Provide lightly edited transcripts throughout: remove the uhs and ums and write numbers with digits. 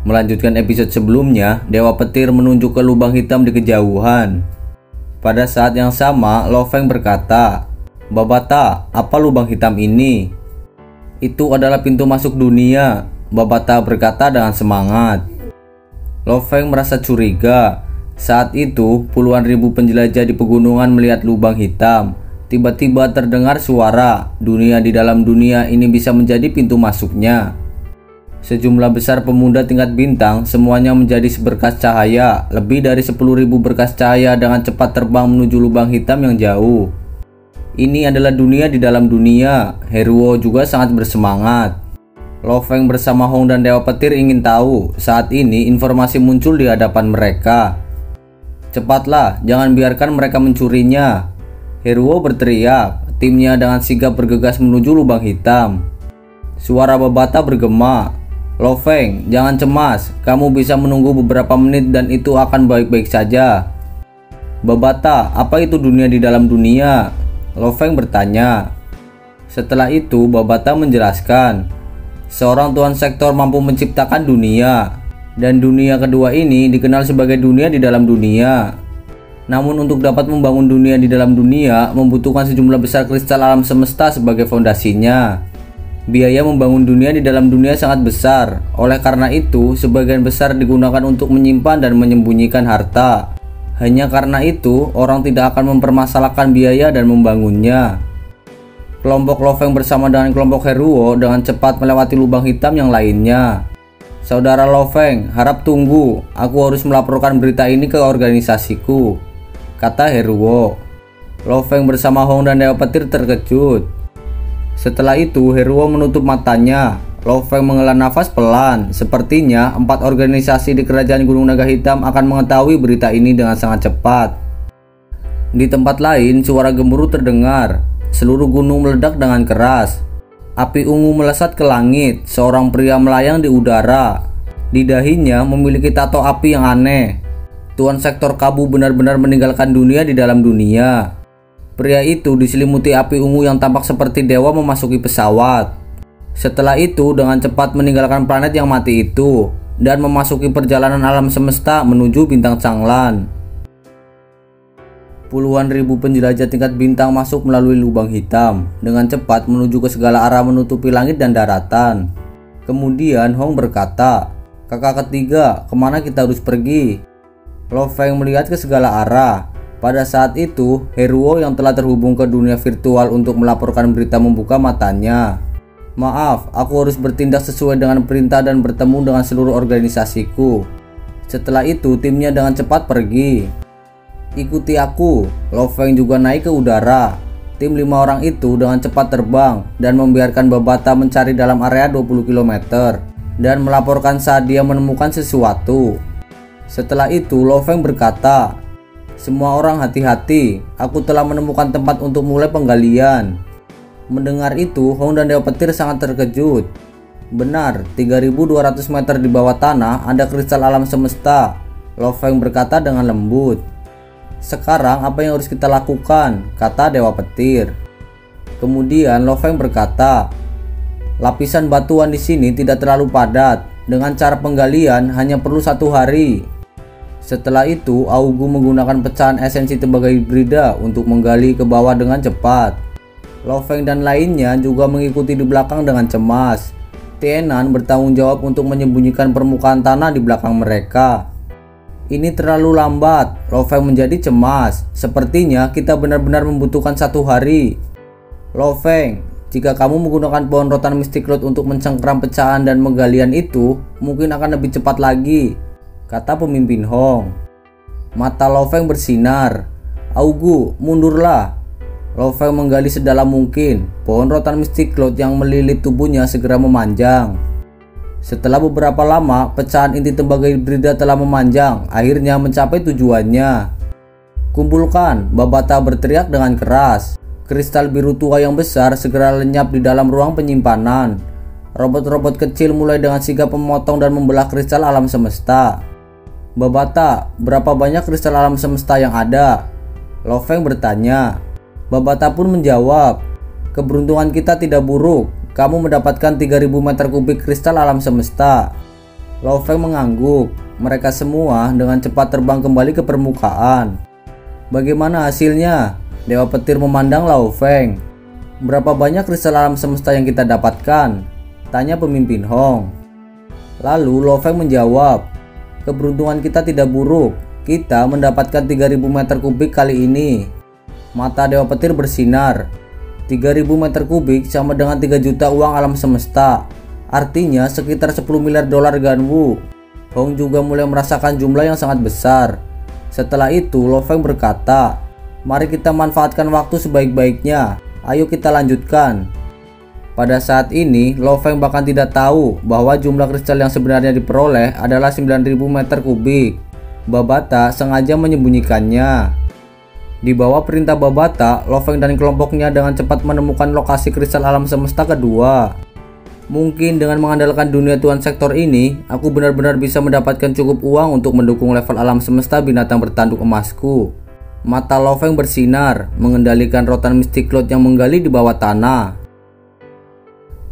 Melanjutkan episode sebelumnya, Dewa Petir menunjuk ke lubang hitam di kejauhan. Pada saat yang sama, Lo Feng berkata, "Babata, apa lubang hitam ini?" "Itu adalah pintu masuk dunia," Babata berkata dengan semangat. Lo Feng merasa curiga. Saat itu, puluhan ribu penjelajah di pegunungan melihat lubang hitam. Tiba-tiba terdengar suara, dunia di dalam dunia ini bisa menjadi pintu masuknya. Sejumlah besar pemuda tingkat bintang, semuanya menjadi seberkas cahaya. Lebih dari 10.000 berkas cahaya dengan cepat terbang menuju lubang hitam yang jauh. Ini adalah dunia di dalam dunia. Heruo juga sangat bersemangat. Lo Feng bersama Hong dan Dewa Petir ingin tahu. Saat ini informasi muncul di hadapan mereka. "Cepatlah, jangan biarkan mereka mencurinya," Heruo berteriak. Timnya dengan sigap bergegas menuju lubang hitam. Suara Babata bergema, "Lo Feng, jangan cemas. Kamu bisa menunggu beberapa menit dan itu akan baik-baik saja." "Babata, apa itu dunia di dalam dunia?" Lo Feng bertanya. Setelah itu Babata menjelaskan, seorang tuan sektor mampu menciptakan dunia, dan dunia kedua ini dikenal sebagai dunia di dalam dunia. Namun untuk dapat membangun dunia di dalam dunia membutuhkan sejumlah besar kristal alam semesta sebagai fondasinya. Biaya membangun dunia di dalam dunia sangat besar. Oleh karena itu, sebagian besar digunakan untuk menyimpan dan menyembunyikan harta. Hanya karena itu, orang tidak akan mempermasalahkan biaya dan membangunnya. Kelompok Lo Feng bersama dengan kelompok Heruo dengan cepat melewati lubang hitam yang lainnya. "Saudara Lo Feng, harap tunggu. Aku harus melaporkan berita ini ke organisasiku," kata Heruo. Lo Feng bersama Hong dan Dewa Petir terkejut. Setelah itu Heruo menutup matanya. Lo Feng menghela nafas pelan. Sepertinya 4 organisasi di kerajaan Gunung Naga Hitam akan mengetahui berita ini dengan sangat cepat. Di tempat lain suara gemuruh terdengar. Seluruh gunung meledak dengan keras. Api ungu melesat ke langit. Seorang pria melayang di udara. Di dahinya memiliki tato api yang aneh. Tuan sektor Kabu benar-benar meninggalkan dunia di dalam dunia. Pria itu diselimuti api ungu yang tampak seperti dewa memasuki pesawat. Setelah itu dengan cepat meninggalkan planet yang mati itu dan memasuki perjalanan alam semesta menuju bintang Changlan. Puluhan ribu penjelajah tingkat bintang masuk melalui lubang hitam dengan cepat menuju ke segala arah menutupi langit dan daratan. Kemudian Hong berkata, "Kakak ketiga, kemana kita harus pergi?" Lo Feng melihat ke segala arah. Pada saat itu, Heruo yang telah terhubung ke dunia virtual untuk melaporkan berita membuka matanya. "Maaf, aku harus bertindak sesuai dengan perintah dan bertemu dengan seluruh organisasiku." Setelah itu, timnya dengan cepat pergi. "Ikuti aku." Lo Feng juga naik ke udara. Tim 5 orang itu dengan cepat terbang dan membiarkan Babata mencari dalam area 20 km dan melaporkan saat dia menemukan sesuatu. Setelah itu Lo Feng berkata, "Semua orang hati-hati, aku telah menemukan tempat untuk mulai penggalian." Mendengar itu Hong dan Dewa Petir sangat terkejut. Benar, 3.200 meter di bawah tanah ada kristal alam semesta. Lo Feng berkata dengan lembut. "Sekarang apa yang harus kita lakukan?" kata Dewa Petir. Kemudian Lo Feng berkata, "Lapisan batuan di sini tidak terlalu padat. Dengan cara penggalian hanya perlu 1 hari." Setelah itu Augu menggunakan pecahan esensi tembaga hibrida untuk menggali ke bawah dengan cepat. Lo Feng dan lainnya juga mengikuti di belakang dengan cemas. Tienan bertanggung jawab untuk menyembunyikan permukaan tanah di belakang mereka. "Ini terlalu lambat." Lo Feng menjadi cemas. "Sepertinya kita benar-benar membutuhkan 1 hari." "Lo Feng, jika kamu menggunakan pohon rotan Mystic Road untuk mencengkeram pecahan dan penggalian itu, mungkin akan lebih cepat lagi," kata pemimpin Hong. Mata Lo Feng bersinar. "Augu, mundurlah." Lo Feng menggali sedalam mungkin. Pohon rotan Mystic Cloud yang melilit tubuhnya segera memanjang. Setelah beberapa lama, pecahan inti tembaga hibrida telah memanjang, akhirnya mencapai tujuannya. "Kumpulkan!" Babata berteriak dengan keras. Kristal biru tua yang besar segera lenyap di dalam ruang penyimpanan. Robot-robot kecil mulai dengan sigap memotong dan membelah kristal alam semesta. "Babata, berapa banyak kristal alam semesta yang ada?" Lo Feng bertanya. Babata pun menjawab, "Keberuntungan kita tidak buruk. Kamu mendapatkan 3.000 meter kubik kristal alam semesta." Lo Feng mengangguk. Mereka semua dengan cepat terbang kembali ke permukaan. Bagaimana hasilnya? Dewa Petir memandang Lo Feng. Berapa banyak kristal alam semesta yang kita dapatkan? Tanya pemimpin Hong. Lalu Lo Feng menjawab, keberuntungan kita tidak buruk. Kita mendapatkan 3000 meter kubik kali ini. Mata Dewa Petir bersinar. 3000 meter kubik sama dengan 3 juta uang alam semesta. Artinya sekitar 10 miliar dolar Ganwu. Hong juga mulai merasakan jumlah yang sangat besar. Setelah itu Lo Feng berkata, mari kita manfaatkan waktu sebaik-baiknya. Ayo kita lanjutkan. Pada saat ini Lo Feng bahkan tidak tahu bahwa jumlah kristal yang sebenarnya diperoleh adalah 9000 meter kubik. Babata sengaja menyembunyikannya. Di bawah perintah Babata, Lo Feng dan kelompoknya dengan cepat menemukan lokasi kristal alam semesta kedua. Mungkin dengan mengandalkan dunia tuan sektor ini, aku benar-benar bisa mendapatkan cukup uang untuk mendukung level alam semesta binatang bertanduk emasku. Mata Lo Feng bersinar, mengendalikan rotan Mystic Cloud yang menggali di bawah tanah.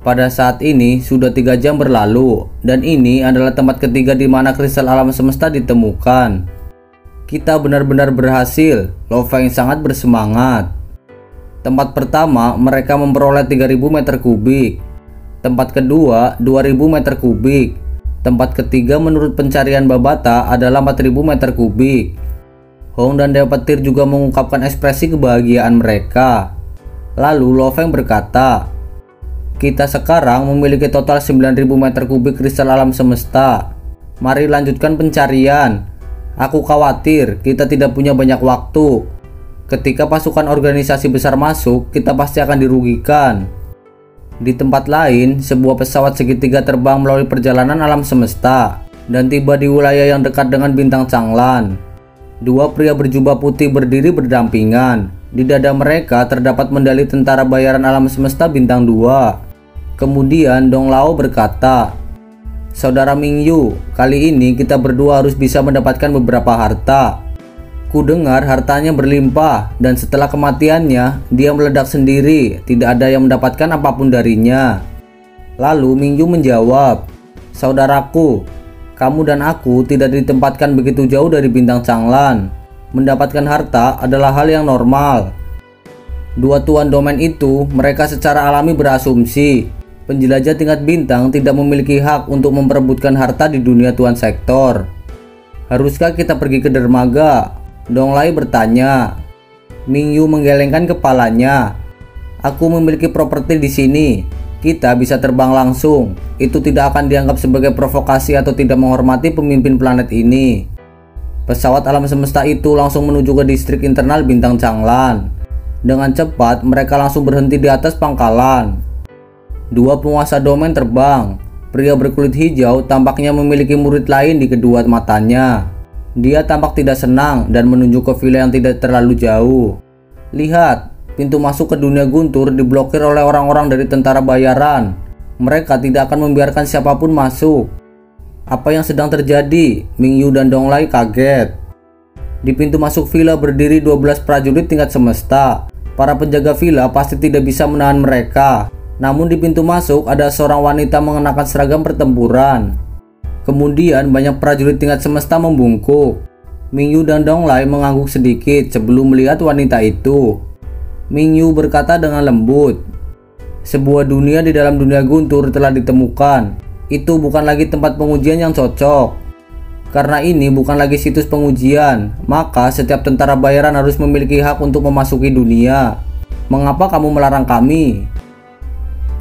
Pada saat ini, sudah 3 jam berlalu, dan ini adalah tempat ketiga di mana kristal alam semesta ditemukan. Kita benar-benar berhasil, Lo Feng sangat bersemangat. Tempat pertama, mereka memperoleh 3000 meter kubik. Tempat kedua, 2000 meter kubik. Tempat ketiga menurut pencarian Babata adalah 4000 meter kubik. Hong dan Dewa Petir juga mengungkapkan ekspresi kebahagiaan mereka. Lalu Lo Feng berkata, kita sekarang memiliki total 9000 meter kubik kristal alam semesta. Mari lanjutkan pencarian. Aku khawatir kita tidak punya banyak waktu. Ketika pasukan organisasi besar masuk, kita pasti akan dirugikan. Di tempat lain, sebuah pesawat segitiga terbang melalui perjalanan alam semesta dan tiba di wilayah yang dekat dengan bintang Changlan. Dua pria berjubah putih berdiri berdampingan. Di dada mereka terdapat medali tentara bayaran alam semesta bintang 2. Kemudian Dong Lao berkata, saudara Ming Yu, kali ini kita berdua harus bisa mendapatkan beberapa harta. Ku dengar hartanya berlimpah dan setelah kematiannya dia meledak sendiri, tidak ada yang mendapatkan apapun darinya. Lalu Ming Yu menjawab, saudaraku, kamu dan aku tidak ditempatkan begitu jauh dari bintang Changlan. Mendapatkan harta adalah hal yang normal. Dua tuan domain itu, mereka secara alami berasumsi penjelajah tingkat bintang tidak memiliki hak untuk memperebutkan harta di dunia tuan sektor. Haruskah kita pergi ke dermaga? Dong Lai bertanya. Ming Yu menggelengkan kepalanya. Aku memiliki properti di sini. Kita bisa terbang langsung. Itu tidak akan dianggap sebagai provokasi atau tidak menghormati pemimpin planet ini. Pesawat alam semesta itu langsung menuju ke distrik internal bintang Changlan. Dengan cepat mereka langsung berhenti di atas pangkalan. Dua penguasa domain terbang. Pria berkulit hijau tampaknya memiliki murid lain di kedua matanya. Dia tampak tidak senang dan menunjuk ke villa yang tidak terlalu jauh. Lihat, pintu masuk ke dunia guntur diblokir oleh orang-orang dari tentara bayaran. Mereka tidak akan membiarkan siapapun masuk. Apa yang sedang terjadi? Ming Yu dan Dong Lai kaget. Di pintu masuk villa berdiri 12 prajurit tingkat semesta. Para penjaga villa pasti tidak bisa menahan mereka. Namun di pintu masuk ada seorang wanita mengenakan seragam pertempuran. Kemudian banyak prajurit tingkat semesta membungkuk. Ming Yu dan Dong Lai mengangguk sedikit sebelum melihat wanita itu. Ming Yu berkata dengan lembut, sebuah dunia di dalam dunia guntur telah ditemukan. Itu bukan lagi tempat pengujian yang cocok. Karena ini bukan lagi situs pengujian, maka setiap tentara bayaran harus memiliki hak untuk memasuki dunia. Mengapa kamu melarang kami?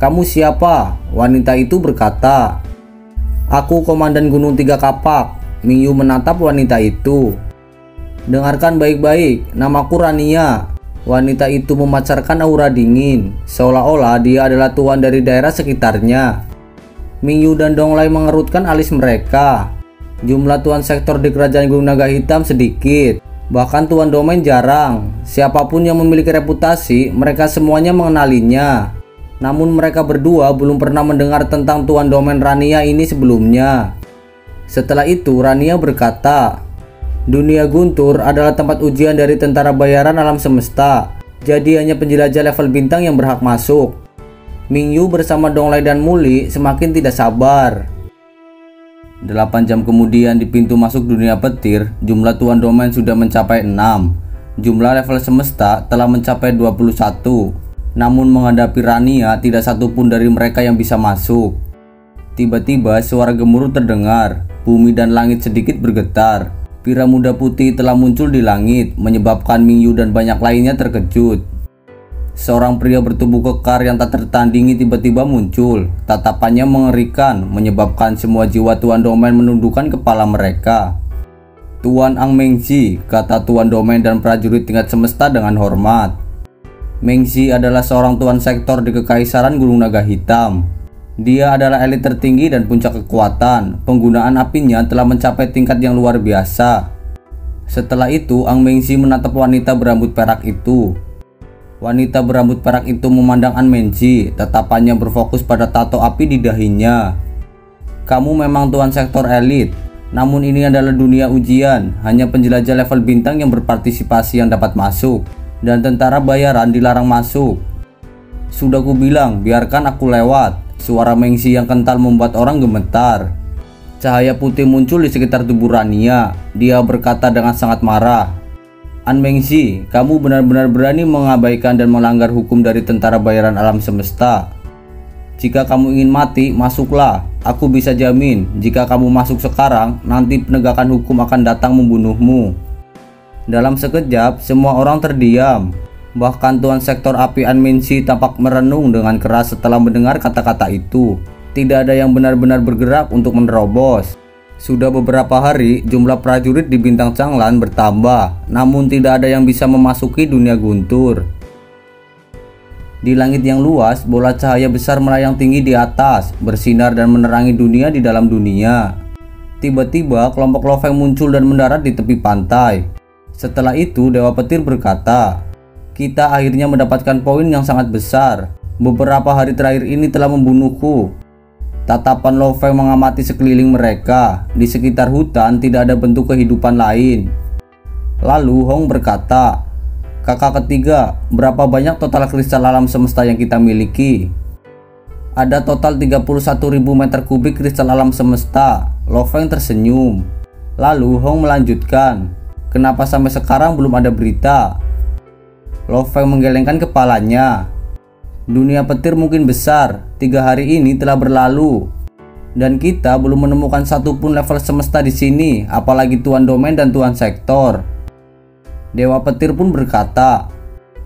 Kamu siapa? Wanita itu berkata. Aku Komandan Gunung Tiga Kapak. Ming Yu menatap wanita itu. Dengarkan baik-baik, namaku Rania. Wanita itu memancarkan aura dingin, seolah-olah dia adalah tuan dari daerah sekitarnya. Ming Yu dan Dong Lai mengerutkan alis mereka. Jumlah tuan sektor di kerajaan Gunung Naga Hitam sedikit, bahkan tuan domain jarang. Siapapun yang memiliki reputasi, mereka semuanya mengenalinya. Namun mereka berdua belum pernah mendengar tentang tuan domain Rania ini sebelumnya. Setelah itu Rania berkata, dunia guntur adalah tempat ujian dari tentara bayaran alam semesta. Jadi hanya penjelajah level bintang yang berhak masuk. Ming Yu bersama Dong Lai dan Muli semakin tidak sabar. 8 jam kemudian di pintu masuk dunia petir, jumlah tuan domain sudah mencapai 6. Jumlah level semesta telah mencapai 21. Namun menghadapi Rania, tidak satupun dari mereka yang bisa masuk. Tiba-tiba suara gemuruh terdengar, bumi dan langit sedikit bergetar. Pira muda putih telah muncul di langit, menyebabkan Mingyu dan banyak lainnya terkejut. Seorang pria bertubuh kekar yang tak tertandingi tiba-tiba muncul. Tatapannya mengerikan, menyebabkan semua jiwa tuan domain menundukkan kepala mereka. Tuan Ang Mengzi, kata tuan domain dan prajurit tingkat semesta dengan hormat. Mengzi adalah seorang tuan sektor di Kekaisaran Gunung Naga Hitam. Dia adalah elit tertinggi dan puncak kekuatan. Penggunaan apinya telah mencapai tingkat yang luar biasa. Setelah itu, Ang Mengzi menatap wanita berambut perak itu. Wanita berambut perak itu memandang Ang Mengzi, tatapannya berfokus pada tato api di dahinya. Kamu memang tuan sektor elit, namun ini adalah dunia ujian. Hanya penjelajah level bintang yang berpartisipasi yang dapat masuk, dan tentara bayaran dilarang masuk. Sudah kubilang, biarkan aku lewat. Suara Mengzi yang kental membuat orang gemetar. Cahaya putih muncul di sekitar tubuh Rania. Dia berkata dengan sangat marah, Ang Mengzi, kamu benar-benar berani mengabaikan dan melanggar hukum dari tentara bayaran alam semesta. Jika kamu ingin mati, masuklah. Aku bisa jamin, jika kamu masuk sekarang, nanti penegakan hukum akan datang membunuhmu. Dalam sekejap, semua orang terdiam. Bahkan tuan sektor api Ang Mengzi tampak merenung dengan keras setelah mendengar kata-kata itu. Tidak ada yang benar-benar bergerak untuk menerobos. Sudah beberapa hari, jumlah prajurit di Bintang Changlan bertambah, namun tidak ada yang bisa memasuki dunia guntur. Di langit yang luas, bola cahaya besar melayang tinggi di atas, bersinar dan menerangi dunia di dalam dunia. Tiba-tiba, kelompok Lo Feng muncul dan mendarat di tepi pantai. Setelah itu, Dewa Petir berkata, kita akhirnya mendapatkan poin yang sangat besar. Beberapa hari terakhir ini telah membunuhku. Tatapan Lo Feng mengamati sekeliling mereka. Di sekitar hutan tidak ada bentuk kehidupan lain. Lalu Hong berkata, kakak ketiga, berapa banyak total kristal alam semesta yang kita miliki? Ada total 31.000 meter kubik kristal alam semesta. Lo Feng tersenyum. Lalu Hong melanjutkan, kenapa sampai sekarang belum ada berita? Lo Feng menggelengkan kepalanya. Dunia petir mungkin besar, 3 hari ini telah berlalu, dan kita belum menemukan satupun level semesta di sini, apalagi tuan domain dan tuan sektor. Dewa Petir pun berkata,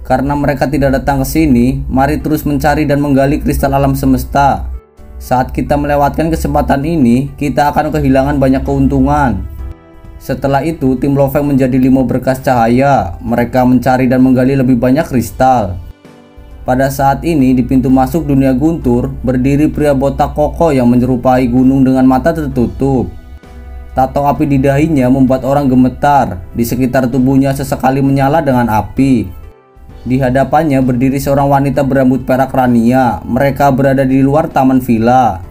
karena mereka tidak datang ke sini, mari terus mencari dan menggali kristal alam semesta. Saat kita melewatkan kesempatan ini, kita akan kehilangan banyak keuntungan. Setelah itu, tim Lo Feng menjadi 5 berkas cahaya. Mereka mencari dan menggali lebih banyak kristal. Pada saat ini di pintu masuk dunia guntur berdiri pria botak kokoh yang menyerupai gunung dengan mata tertutup. Tato api di dahinya membuat orang gemetar. Di sekitar tubuhnya sesekali menyala dengan api. Di hadapannya berdiri seorang wanita berambut perak Rania. Mereka berada di luar taman villa.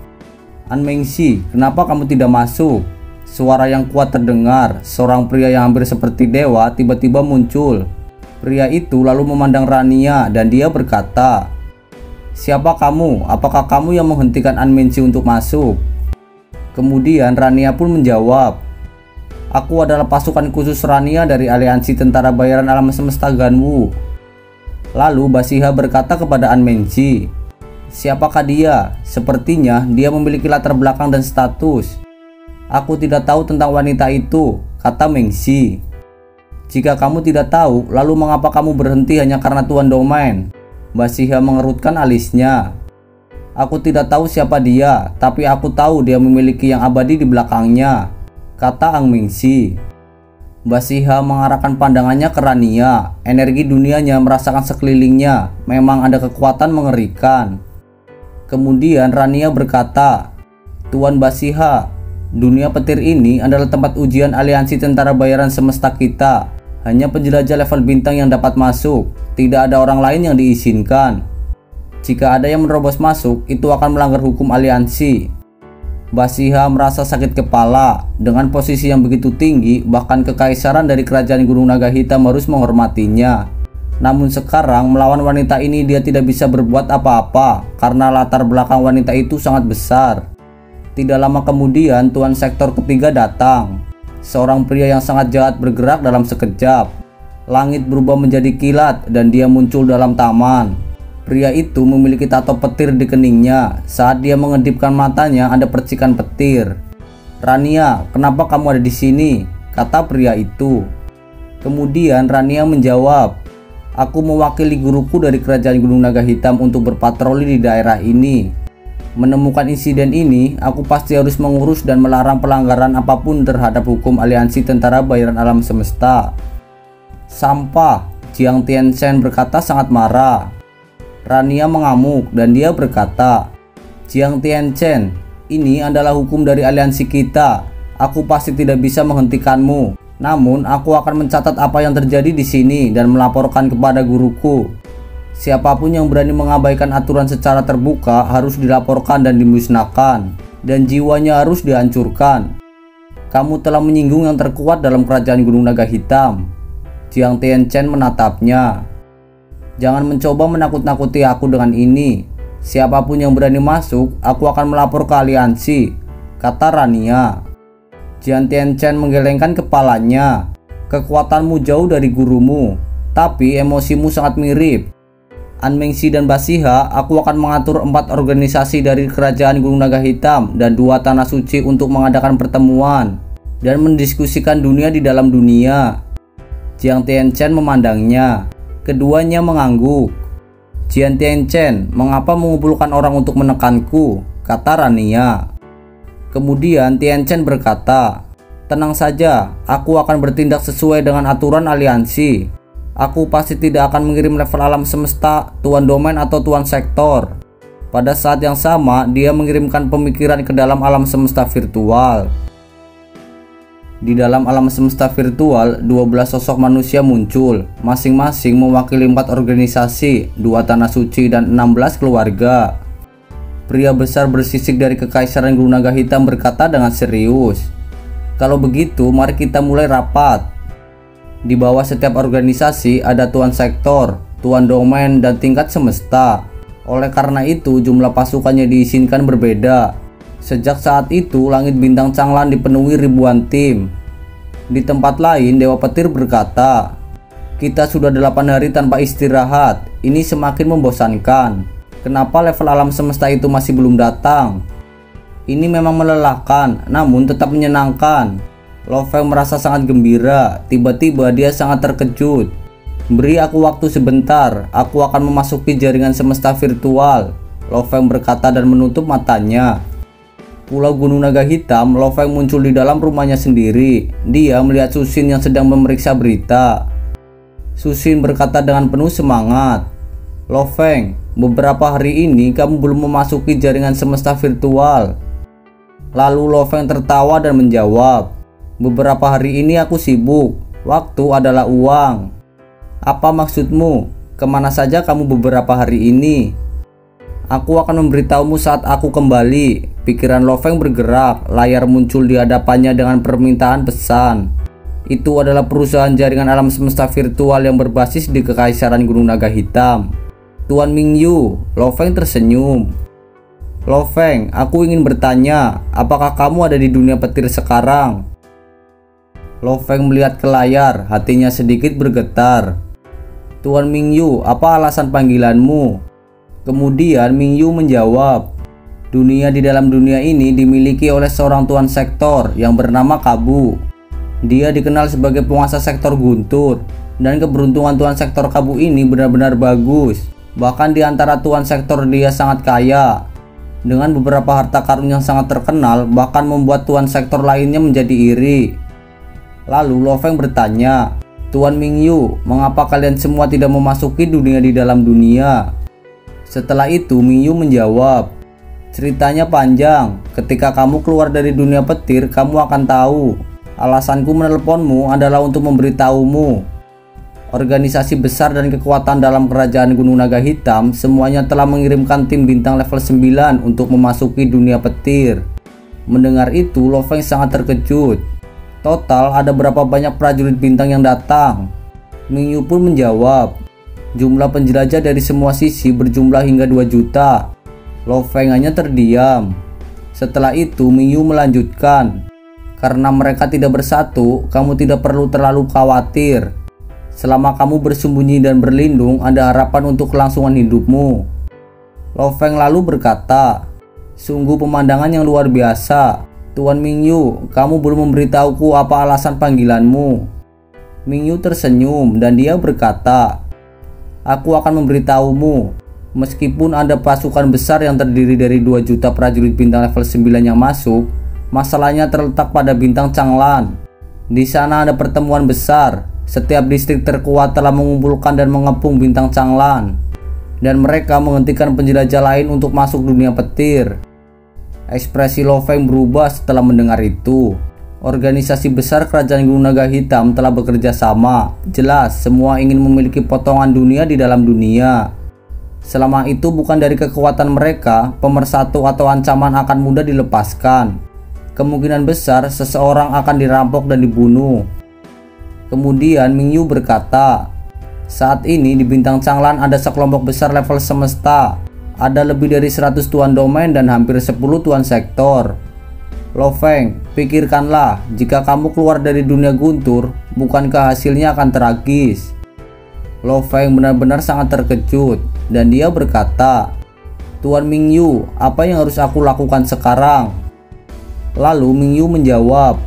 Ang Mengzi, kenapa kamu tidak masuk? Suara yang kuat terdengar. Seorang pria yang hampir seperti dewa tiba-tiba muncul. Pria itu lalu memandang Rania dan dia berkata, siapa kamu? Apakah kamu yang menghentikan Ang Mengzi untuk masuk? Kemudian Rania pun menjawab, aku adalah pasukan khusus Rania dari aliansi tentara bayaran alam semesta Ganwu. Lalu Basiha berkata kepada Ang Mengzi, siapakah dia? Sepertinya dia memiliki latar belakang dan status. Aku tidak tahu tentang wanita itu, kata Mengzi. Jika kamu tidak tahu, lalu mengapa kamu berhenti hanya karena tuan domain? Basiha mengerutkan alisnya. Aku tidak tahu siapa dia, tapi aku tahu dia memiliki yang abadi di belakangnya, kata Ang Mengzi. Basiha mengarahkan pandangannya ke Rania. Energi dunianya merasakan sekelilingnya. Memang ada kekuatan mengerikan. Kemudian Rania berkata, Tuan Basiha, dunia petir ini adalah tempat ujian aliansi tentara bayaran semesta kita. Hanya penjelajah level bintang yang dapat masuk. Tidak ada orang lain yang diizinkan. Jika ada yang menerobos masuk, itu akan melanggar hukum aliansi. Basiha merasa sakit kepala. Dengan posisi yang begitu tinggi, bahkan kekaisaran dari kerajaan Gunung Naga Hitam harus menghormatinya. Namun sekarang melawan wanita ini dia tidak bisa berbuat apa-apa karena latar belakang wanita itu sangat besar. Tidak lama kemudian Tuan Sektor ketiga datang. Seorang pria yang sangat jahat bergerak dalam sekejap. Langit berubah menjadi kilat dan dia muncul dalam taman. Pria itu memiliki tato petir di keningnya. Saat dia mengedipkan matanya ada percikan petir. "Rania, kenapa kamu ada di sini?" kata pria itu. Kemudian Rania menjawab, "Aku mewakili guruku dari Kerajaan Gunung Naga Hitam untuk berpatroli di daerah ini. Menemukan insiden ini, aku pasti harus mengurus dan melarang pelanggaran apapun terhadap hukum aliansi tentara bayaran alam semesta." "Sampah," Jiang Tianchen berkata sangat marah. Rania mengamuk dan dia berkata, "Jiang Tianchen, ini adalah hukum dari aliansi kita. Aku pasti tidak bisa menghentikanmu. Namun, aku akan mencatat apa yang terjadi di sini dan melaporkan kepada guruku. Siapapun yang berani mengabaikan aturan secara terbuka harus dilaporkan dan dimusnahkan, dan jiwanya harus dihancurkan. Kamu telah menyinggung yang terkuat dalam Kerajaan Gunung Naga Hitam." Jiang Tianchen menatapnya. "Jangan mencoba menakut-nakuti aku dengan ini. Siapapun yang berani masuk, aku akan melapor ke aliansi," kata Rania. Jiang Tianchen menggelengkan kepalanya. "Kekuatanmu jauh dari gurumu, tapi emosimu sangat mirip. An Mengxi dan Basiha, aku akan mengatur 4 organisasi dari Kerajaan Gunung Naga Hitam dan 2 tanah suci untuk mengadakan pertemuan dan mendiskusikan dunia di dalam dunia." Jiang Tianchen memandangnya. Keduanya mengangguk. "Jiang Tianchen, mengapa mengumpulkan orang untuk menekanku?" kata Rania. Kemudian Tianchen berkata, "Tenang saja, aku akan bertindak sesuai dengan aturan aliansi. Aku pasti tidak akan mengirim level alam semesta, tuan domain atau tuan sektor." Pada saat yang sama, dia mengirimkan pemikiran ke dalam alam semesta virtual. Di dalam alam semesta virtual, 12 sosok manusia muncul, masing-masing mewakili 4 organisasi, 2 tanah suci, dan 16 keluarga. Pria besar bersisik dari Kekaisaran Gunung Naga Hitam berkata dengan serius, "Kalau begitu, mari kita mulai rapat." Di bawah setiap organisasi ada tuan sektor, tuan domain, dan tingkat semesta. Oleh karena itu, jumlah pasukannya diizinkan berbeda. Sejak saat itu, langit bintang Changlan dipenuhi ribuan tim. Di tempat lain, Dewa Petir berkata, "Kita sudah 8 hari tanpa istirahat. Ini semakin membosankan. Kenapa level alam semesta itu masih belum datang? Ini memang melelahkan, namun tetap menyenangkan." Lo Feng merasa sangat gembira. Tiba-tiba dia sangat terkejut. "Beri aku waktu sebentar, aku akan memasuki jaringan semesta virtual," Lo Feng berkata dan menutup matanya. Pulau Gunung Naga Hitam, Lo Feng muncul di dalam rumahnya sendiri. Dia melihat Susin yang sedang memeriksa berita. Susin berkata dengan penuh semangat, "Lo Feng, beberapa hari ini kamu belum memasuki jaringan semesta virtual." Lalu Lo Feng tertawa dan menjawab, "Beberapa hari ini aku sibuk. Waktu adalah uang." "Apa maksudmu? Kemana saja kamu beberapa hari ini?" "Aku akan memberitahumu saat aku kembali." Pikiran Lo Feng bergerak. Layar muncul di hadapannya dengan permintaan pesan. Itu adalah perusahaan jaringan alam semesta virtual yang berbasis di Kekaisaran Gunung Naga Hitam. "Tuan Mingyu," Lo Feng tersenyum. "Lo Feng, aku ingin bertanya, apakah kamu ada di dunia petir sekarang?" Lo Feng melihat ke layar, hatinya sedikit bergetar. "Tuan Mingyu, apa alasan panggilanmu?" Kemudian Mingyu menjawab, "Dunia di dalam dunia ini dimiliki oleh seorang tuan sektor yang bernama Kabu. Dia dikenal sebagai penguasa sektor guntur, dan keberuntungan tuan sektor Kabu ini benar-benar bagus. Bahkan di antara tuan sektor dia sangat kaya, dengan beberapa harta karun yang sangat terkenal, bahkan membuat tuan sektor lainnya menjadi iri." Lalu Lo Feng bertanya, "Tuan Mingyu, mengapa kalian semua tidak memasuki dunia di dalam dunia?" Setelah itu Mingyu menjawab, "Ceritanya panjang. Ketika kamu keluar dari dunia petir, kamu akan tahu. Alasanku menelponmu adalah untuk memberitahumu. Organisasi besar dan kekuatan dalam Kerajaan Gunung Naga Hitam semuanya telah mengirimkan tim bintang level 9 untuk memasuki dunia petir." Mendengar itu, Lo Feng sangat terkejut. "Total ada berapa banyak prajurit bintang yang datang?" Mingyu pun menjawab, "Jumlah penjelajah dari semua sisi berjumlah hingga 2 juta. Lo Feng hanya terdiam. Setelah itu Mingyu melanjutkan, karena mereka tidak bersatu, kamu tidak perlu terlalu khawatir. Selama kamu bersembunyi dan berlindung, ada harapan untuk kelangsungan hidupmu. Lo Feng lalu berkata, sungguh pemandangan yang luar biasa. Tuan Mingyu, kamu belum memberitahuku apa alasan panggilanmu. Mingyu tersenyum dan dia berkata, aku akan memberitahumu. Meskipun ada pasukan besar yang terdiri dari 2 juta prajurit bintang level 9 yang masuk, masalahnya terletak pada bintang Changlan. Di sana ada pertemuan besar. Setiap distrik terkuat telah mengumpulkan dan mengepung bintang Changlan, dan mereka menghentikan penjelajah lain untuk masuk dunia petir. Ekspresi Lo Feng berubah setelah mendengar itu. Organisasi besar kerajaan Gunung Naga Hitam telah bekerja sama. Jelas, semua ingin memiliki potongan dunia di dalam dunia. Selama itu bukan dari kekuatan mereka, pemersatu atau ancaman akan mudah dilepaskan. Kemungkinan besar seseorang akan dirampok dan dibunuh. Kemudian Mingyu berkata, saat ini di bintang Changlan ada sekelompok besar level semesta. Ada lebih dari 100 tuan domain dan hampir 10 tuan sektor. Lo Feng, pikirkanlah, jika kamu keluar dari dunia guntur, bukankah hasilnya akan tragis? Lo Feng benar-benar sangat terkejut, dan dia berkata, Tuan Mingyu, apa yang harus aku lakukan sekarang? Lalu Mingyu menjawab,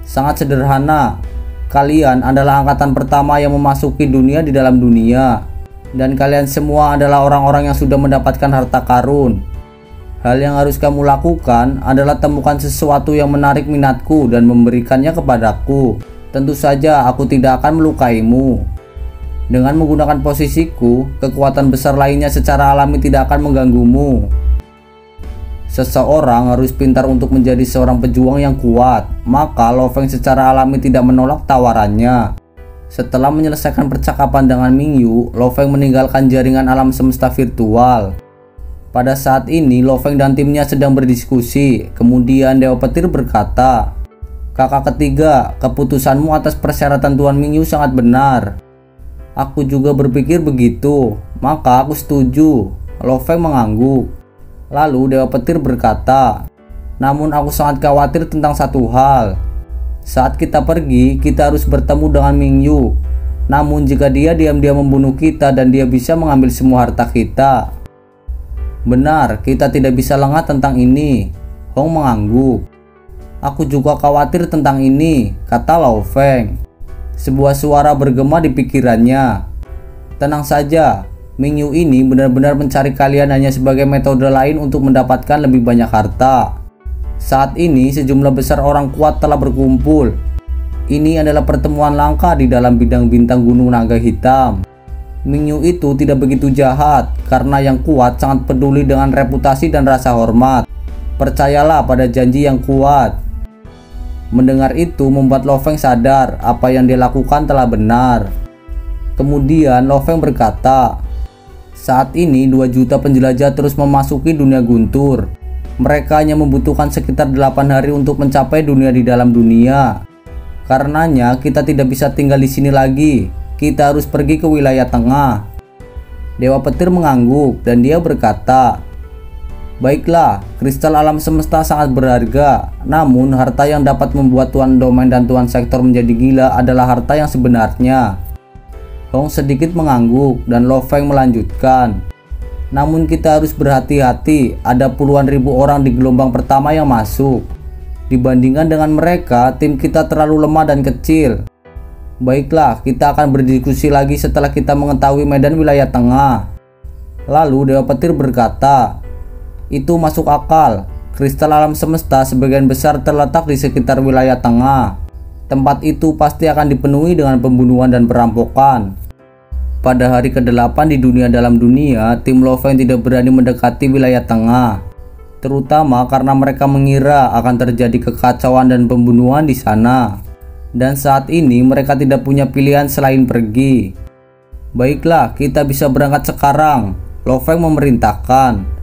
sangat sederhana, kalian adalah angkatan pertama yang memasuki dunia di dalam dunia, dan kalian semua adalah orang-orang yang sudah mendapatkan harta karun. Hal yang harus kamu lakukan adalah temukan sesuatu yang menarik minatku dan memberikannya kepadaku. Tentu saja aku tidak akan melukaimu. Dengan menggunakan posisiku, kekuatan besar lainnya secara alami tidak akan mengganggumu. Seseorang harus pintar untuk menjadi seorang pejuang yang kuat, maka Lo Feng secara alami tidak menolak tawarannya. Setelah menyelesaikan percakapan dengan Mingyu, Lo Feng meninggalkan jaringan alam semesta virtual. Pada saat ini, Lo Feng dan timnya sedang berdiskusi. Kemudian Dewa Petir berkata, kakak ketiga, keputusanmu atas persyaratan Tuan Mingyu sangat benar. Aku juga berpikir begitu, maka aku setuju. Lo Feng mengangguk. Lalu Dewa Petir berkata, namun aku sangat khawatir tentang satu hal. Saat kita pergi, kita harus bertemu dengan Mingyu. Namun jika dia diam-diam membunuh kita dan dia bisa mengambil semua harta kita. Benar, kita tidak bisa lengah tentang ini. Hong mengangguk. Aku juga khawatir tentang ini, kata Lo Feng. Sebuah suara bergema di pikirannya. Tenang saja, Mingyu ini benar-benar mencari kalian hanya sebagai metode lain untuk mendapatkan lebih banyak harta. Saat ini sejumlah besar orang kuat telah berkumpul. Ini adalah pertemuan langka di dalam bidang bintang Gunung Naga Hitam. Mingyu itu tidak begitu jahat karena yang kuat sangat peduli dengan reputasi dan rasa hormat. Percayalah pada janji yang kuat. Mendengar itu membuat Lo Feng sadar apa yang dia lakukan telah benar. Kemudian Lo Feng berkata, saat ini 2 juta penjelajah terus memasuki dunia guntur. Mereka hanya membutuhkan sekitar 8 hari untuk mencapai dunia di dalam dunia. Karenanya kita tidak bisa tinggal di sini lagi. Kita harus pergi ke wilayah tengah. Dewa Petir mengangguk dan dia berkata, baiklah, kristal alam semesta sangat berharga. Namun harta yang dapat membuat tuan domain dan tuan sektor menjadi gila adalah harta yang sebenarnya. Hong sedikit mengangguk dan Lo Feng melanjutkan, namun kita harus berhati-hati, ada puluhan ribu orang di gelombang pertama yang masuk. Dibandingkan dengan mereka, tim kita terlalu lemah dan kecil. Baiklah, kita akan berdiskusi lagi setelah kita mengetahui medan wilayah tengah. Lalu Dewa Petir berkata, itu masuk akal. Kristal alam semesta sebagian besar terletak di sekitar wilayah tengah. Tempat itu pasti akan dipenuhi dengan pembunuhan dan perampokan. Pada hari ke-8 di dunia dalam dunia, tim Lo Feng tidak berani mendekati wilayah tengah, terutama karena mereka mengira akan terjadi kekacauan dan pembunuhan di sana. Dan saat ini mereka tidak punya pilihan selain pergi. Baiklah, kita bisa berangkat sekarang, Lo Feng memerintahkan.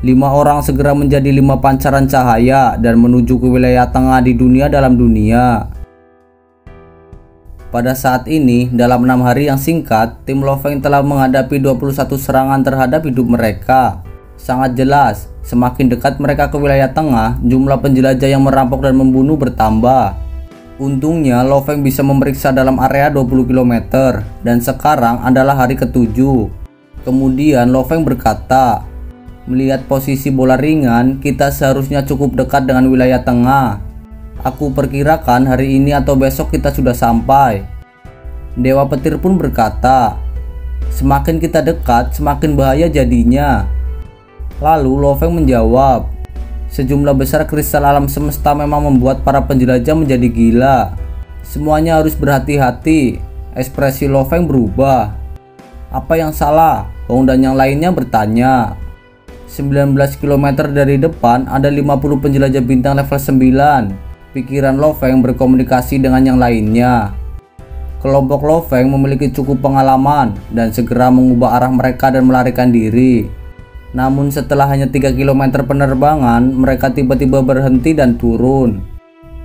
5 orang segera menjadi 5 pancaran cahaya dan menuju ke wilayah tengah di dunia dalam dunia. Pada saat ini, dalam 6 hari yang singkat, tim Lo Feng telah menghadapi 21 serangan terhadap hidup mereka. Sangat jelas, Semakin dekat mereka ke wilayah tengah, jumlah penjelajah yang merampok dan membunuh bertambah. Untungnya Lo Feng bisa memeriksa dalam area 20 km dan sekarang adalah hari ke-7. Kemudian Lo Feng berkata, "Melihat posisi bola ringan, kita seharusnya cukup dekat dengan wilayah tengah. Aku perkirakan hari ini atau besok kita sudah sampai." Dewa Petir pun berkata, "Semakin kita dekat, semakin bahaya jadinya." Lalu Lo Feng menjawab, "Sejumlah besar kristal alam semesta memang membuat para penjelajah menjadi gila. Semuanya harus berhati-hati." Ekspresi Lo Feng berubah. "Apa yang salah?" Hong dan yang lainnya bertanya. 19 km dari depan ada 50 penjelajah bintang level 9. Pikiran Lo Feng berkomunikasi dengan yang lainnya. Kelompok Lo Feng memiliki cukup pengalaman dan segera mengubah arah mereka dan melarikan diri. Namun setelah hanya 3 km penerbangan, mereka tiba-tiba berhenti dan turun.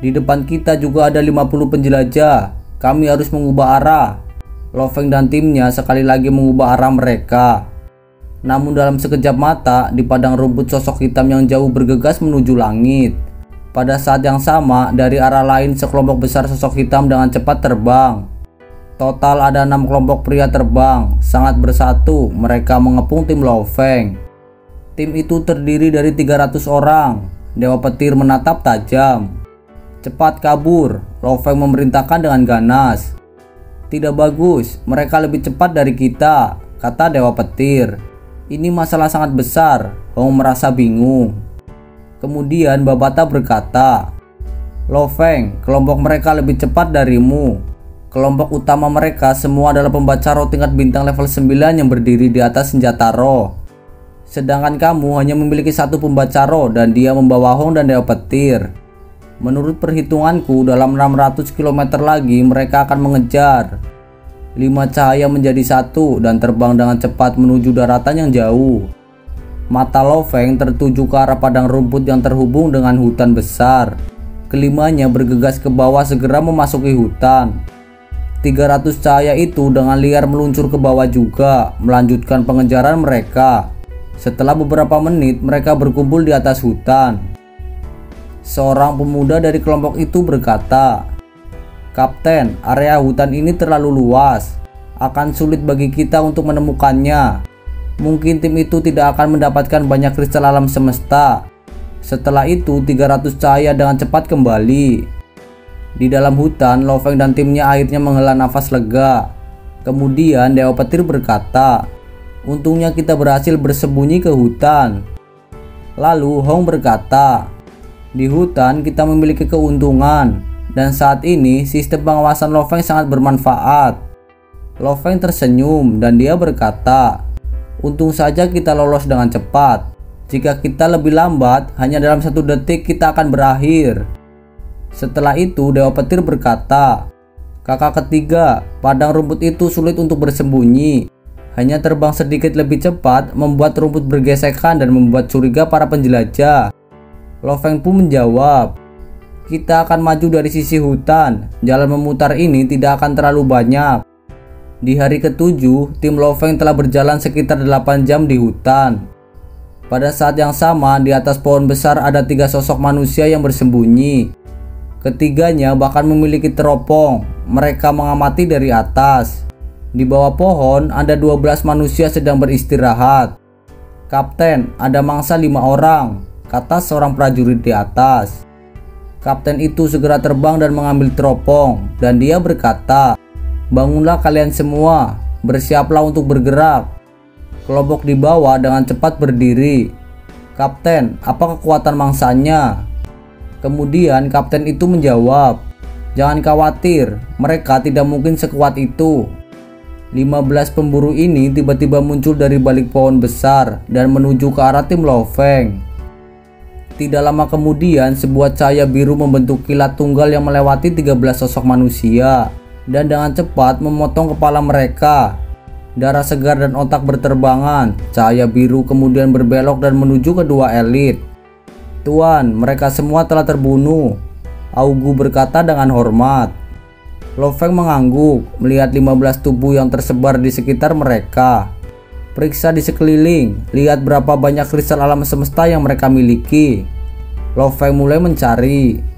"Di depan kita juga ada 50 penjelajah. Kami harus mengubah arah." Lo Feng dan timnya sekali lagi mengubah arah mereka. Namun dalam sekejap mata, di padang rumput sosok hitam yang jauh bergegas menuju langit. Pada saat yang sama, dari arah lain sekelompok besar sosok hitam dengan cepat terbang. Total ada 6 kelompok pria terbang, sangat bersatu, mereka mengepung tim Lo Feng. Tim itu terdiri dari 300 orang. Dewa Petir menatap tajam. "Cepat kabur," Lo Feng memerintahkan dengan ganas. "Tidak bagus, mereka lebih cepat dari kita," kata Dewa Petir. "Ini masalah sangat besar." Hong merasa bingung. Kemudian Babata berkata, "Lo Feng, kelompok mereka lebih cepat darimu. Kelompok utama mereka semua adalah pembaca roh tingkat bintang level 9 yang berdiri di atas senjata roh. Sedangkan kamu hanya memiliki satu pembaca roh dan dia membawa Hong dan Dewa Petir. Menurut perhitunganku, dalam 600 km lagi mereka akan mengejar." 5 cahaya menjadi satu dan terbang dengan cepat menuju daratan yang jauh. Mata Lo Feng tertuju ke arah padang rumput yang terhubung dengan hutan besar. Kelimanya bergegas ke bawah segera memasuki hutan. 300 cahaya itu dengan liar meluncur ke bawah juga, melanjutkan pengejaran mereka. Setelah beberapa menit, mereka berkumpul di atas hutan. Seorang pemuda dari kelompok itu berkata, "Kapten, area hutan ini terlalu luas. Akan sulit bagi kita untuk menemukannya. Mungkin tim itu tidak akan mendapatkan banyak kristal alam semesta." Setelah itu, 300 cahaya dengan cepat kembali. Di dalam hutan, Lo Feng dan timnya akhirnya menghela nafas lega. Kemudian Dewa Petir berkata, "Untungnya kita berhasil bersembunyi ke hutan." Lalu Hong berkata, "Di hutan kita memiliki keuntungan. Dan saat ini sistem pengawasan Lo Feng sangat bermanfaat." Lo Feng tersenyum dan dia berkata, "Untung saja kita lolos dengan cepat. Jika kita lebih lambat, hanya dalam 1 detik kita akan berakhir." Setelah itu Dewa Petir berkata, "Kakak ketiga, padang rumput itu sulit untuk bersembunyi. Hanya terbang sedikit lebih cepat membuat rumput bergesekan dan membuat curiga para penjelajah." Lo Feng pun menjawab, "Kita akan maju dari sisi hutan. Jalan memutar ini tidak akan terlalu banyak." Di hari ke-7, tim Lo Feng telah berjalan sekitar 8 jam di hutan. Pada saat yang sama, di atas pohon besar ada 3 sosok manusia yang bersembunyi. Ketiganya bahkan memiliki teropong. Mereka mengamati dari atas. Di bawah pohon ada 12 manusia sedang beristirahat. "Kapten, ada mangsa 5 orang," kata seorang prajurit di atas. Kapten itu segera terbang dan mengambil teropong, dan dia berkata, "Bangunlah kalian semua, bersiaplah untuk bergerak." Kelompok di bawah dengan cepat berdiri. "Kapten, apa kekuatan mangsanya?" Kemudian kapten itu menjawab, "Jangan khawatir, mereka tidak mungkin sekuat itu." 15 pemburu ini tiba-tiba muncul dari balik pohon besar dan menuju ke arah tim Lo Feng. Tidak lama kemudian, sebuah cahaya biru membentuk kilat tunggal yang melewati 13 sosok manusia dan dengan cepat memotong kepala mereka. Darah segar dan otak berterbangan. Cahaya biru kemudian berbelok dan menuju kedua elit. "Tuan, mereka semua telah terbunuh," Augu berkata dengan hormat. Lo Feng mengangguk melihat 15 tubuh yang tersebar di sekitar mereka. Periksa di sekeliling, lihat berapa banyak kristal alam semesta yang mereka miliki. Lo Feng mulai mencari.